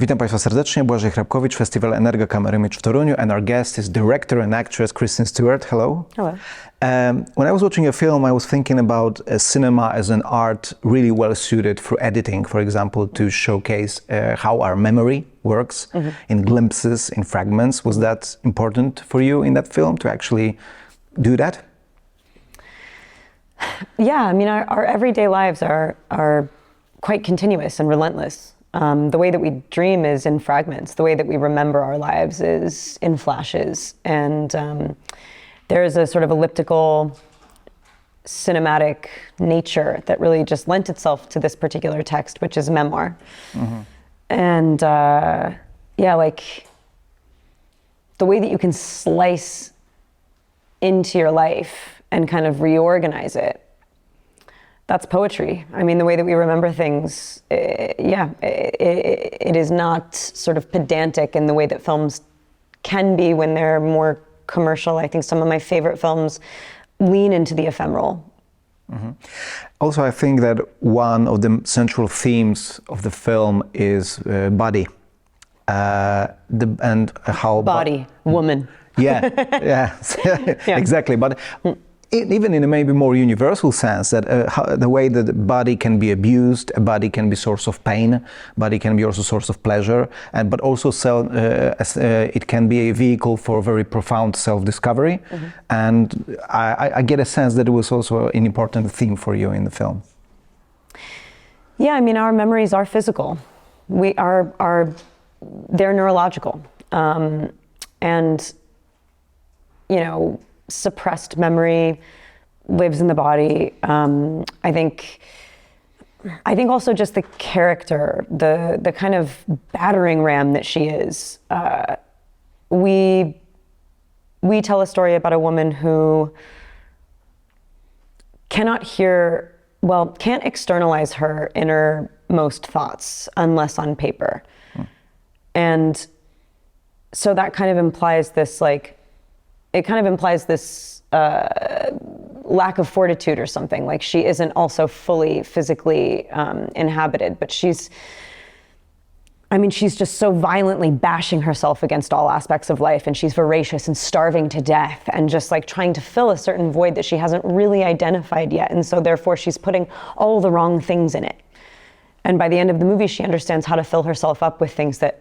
Witam Państwa serdecznie, Błażej Hrabkowicz, Festiwal EnergaCAMERIMAGE w Toruniu, and our guest is director and actress Kristen Stewart. Hello. Hello. When I was watching your film, I was thinking about cinema as an art really well suited for editing, for example, to showcase how our memory works in glimpses, in fragments. Was that important for you in that film to actually do that? Yeah, I mean, our everyday lives are quite continuous and relentless. The way that we dream is in fragments. The way that we remember our lives is in flashes. And there is a sort of elliptical, cinematic nature that really just lent itself to this particular text, which is memoir. And yeah, like the way that you can slice into your life and kind of reorganize it, that's poetry. I mean, the way that we remember things, it is not sort of pedantic in the way that films can be when they're more commercial. I think some of my favorite films lean into the ephemeral. Also, I think that one of the central themes of the film is body. And how... Body, woman. Yeah, yeah, exactly. But even in a maybe more universal sense, that the way that the body can be abused, a body can be source of pain, body can be also source of pleasure, but also it can be a vehicle for very profound self-discovery. And I get a sense that it was also an important theme for you in the film. Yeah, I mean, our memories are physical. They're neurological. And, you know, suppressed memory lives in the body. I think also just the character, the kind of battering ram that she is. We tell a story about a woman who can't externalize her innermost thoughts unless on paper. And so that kind of implies this lack of fortitude or something. Like she isn't also fully physically inhabited, but she's just so violently bashing herself against all aspects of life, and she's voracious and starving to death and just like trying to fill a certain void that she hasn't really identified yet. And so therefore she's putting all the wrong things in it. And by the end of the movie, she understands how to fill herself up with things that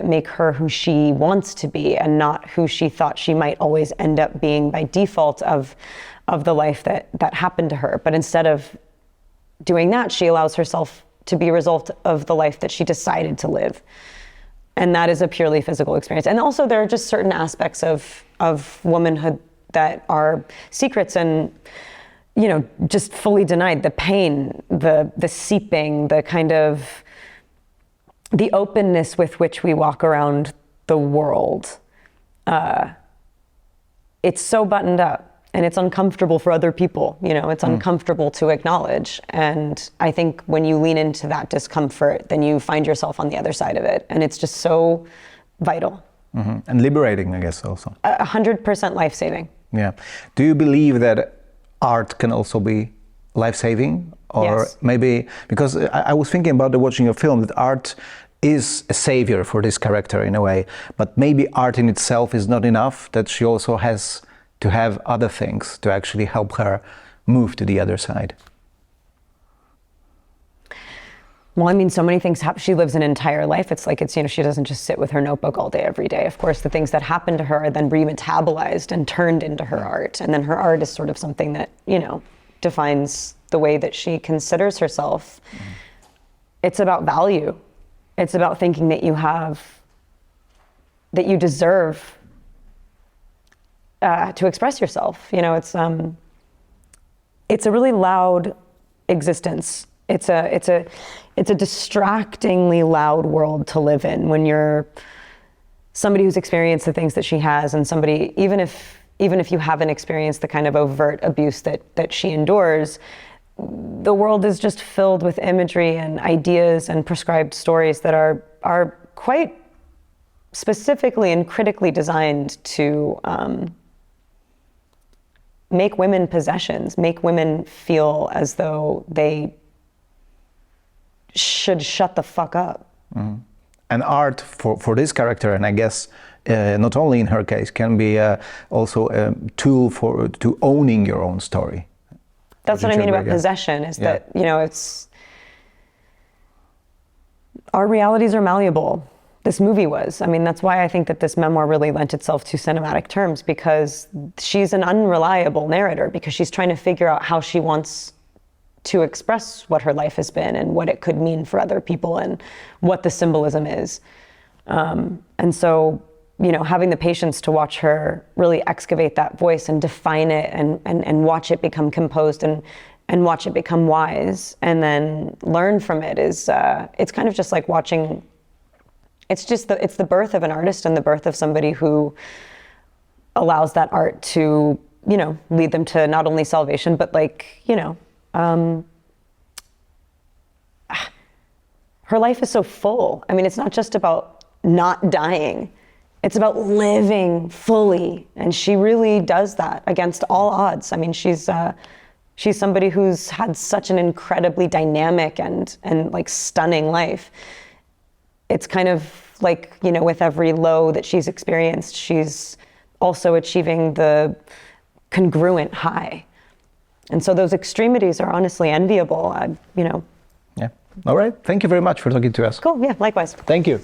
make her who she wants to be and not who she thought she might always end up being by default of the life that happened to her. But instead of doing that, she allows herself to be a result of the life that she decided to live. And that is a purely physical experience. And also there are just certain aspects of womanhood that are secrets and, you know, just fully denied. The pain, the seeping, the kind of the openness with which we walk around the world. It's so buttoned up and it's uncomfortable for other people, you know, it's uncomfortable to acknowledge. And I think when you lean into that discomfort, then you find yourself on the other side of it. And it's just so vital. And liberating, I guess, also. 100% life-saving. Yeah. Do you believe that art can also be life-saving? Or yes. Maybe, because I was thinking about watching a film, that art is a savior for this character in a way, but maybe art in itself is not enough, that she also has to have other things to actually help her move to the other side. Well, I mean, so many things happen. She lives an entire life. It's like, you know, she doesn't just sit with her notebook all day, every day. Of course, the things that happen to her are then remetabolized and turned into her art. And then her art is sort of something that, you know, defines the way that she considers herself. It's about value. It's about thinking that you deserve to express yourself. You know, it's a really loud existence. It's a distractingly loud world to live in when you're somebody who's experienced the things that she has, and somebody, even if you haven't experienced the kind of overt abuse that she endures, the world is just filled with imagery and ideas and prescribed stories that are quite specifically and critically designed to make women possessions, make women feel as though they should shut the fuck up. And art for this character, and I guess not only in her case, can be also a tool to owning your own story. That's what I mean about possession, is that, you know, our realities are malleable. This movie was. I mean, that's why I think that this memoir really lent itself to cinematic terms, because she's an unreliable narrator, because she's trying to figure out how she wants to express what her life has been and what it could mean for other people and what the symbolism is. And so, you know, having the patience to watch her really excavate that voice and define it and watch it become composed and watch it become wise and then learn from it is, it's kind of just like watching, it's the birth of an artist and the birth of somebody who allows that art to, you know, lead them to not only salvation, but like, you know, her life is so full. I mean, it's not just about not dying. It's about living fully. And she really does that against all odds. I mean, she's somebody who's had such an incredibly dynamic and like stunning life. It's kind of like, you know, with every low that she's experienced, she's also achieving the congruent high. And so those extremities are honestly enviable, you know. Yeah. All right. Thank you very much for talking to us. Cool. Yeah, likewise. Thank you.